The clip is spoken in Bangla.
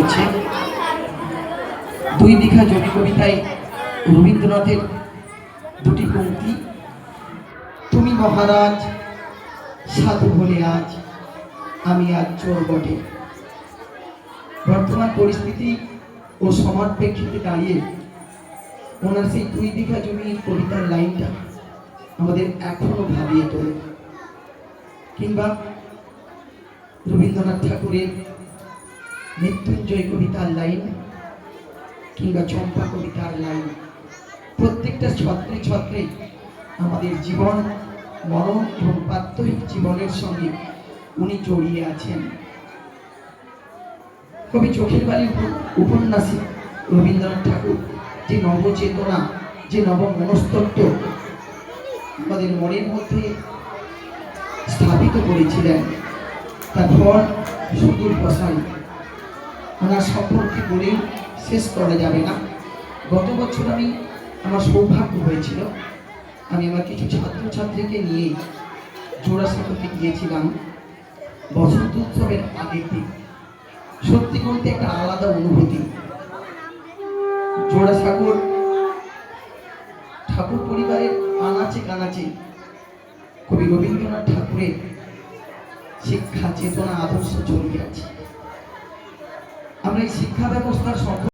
হচ্ছে দুই বিঘা জমি কবিতায় রবীন্দ্রনাথের দুটি পংক্তি। তুমি মহারাজ সাধু বলে আজ আমি আজ চোর বটে। বর্তমান পরিস্থিতি ও সমাজ প্রেক্ষিতে দাঁড়িয়ে ওনার সেই দুই বিঘা জমির কবিতার লাইনটা আমাদের এখনো ভাবিয়ে তোলে। কিংবা রবীন্দ্রনাথ ঠাকুরের মৃত্যুঞ্জয় কবিতার লাইন কিংবা চম্পা কবিতার লাইন, প্রত্যেকটা ছত্রে ছত্রে আমাদের জীবন মরণ এবং প্রাত্যহিক জীবনের সঙ্গে উনি জড়িয়ে আছেন। কবি চোখের বালি উপন্যাসী রবীন্দ্রনাথ ঠাকুর যে নবচেতনা, যে নব মনস্তত্ত্ব আমাদের মনের মধ্যে স্থাপিত করেছিলেন, তার ফল সুদূর প্রসারী। ওনার সম্পর্কে বলেই শেষ করা যাবে না। গত বছর আমার সৌভাগ্য হয়েছিল, আমি আমার কিছু ছাত্রছাত্রীকে নিয়ে জোড়াসাঁকোতে গিয়েছিলাম বসন্ত উৎসবের আগের দিন। সত্যি বলতে একটা আলাদা অনুভূতি। জোড়াসাঁকোর ঠাকুর পরিবারের আনাচে কানাচে কবি রবীন্দ্রনাথ ঠাকুরের শিক্ষা চেতনা আদর্শ ছড়িয়ে আছে। আমরা এই শিক্ষা ব্যবস্থার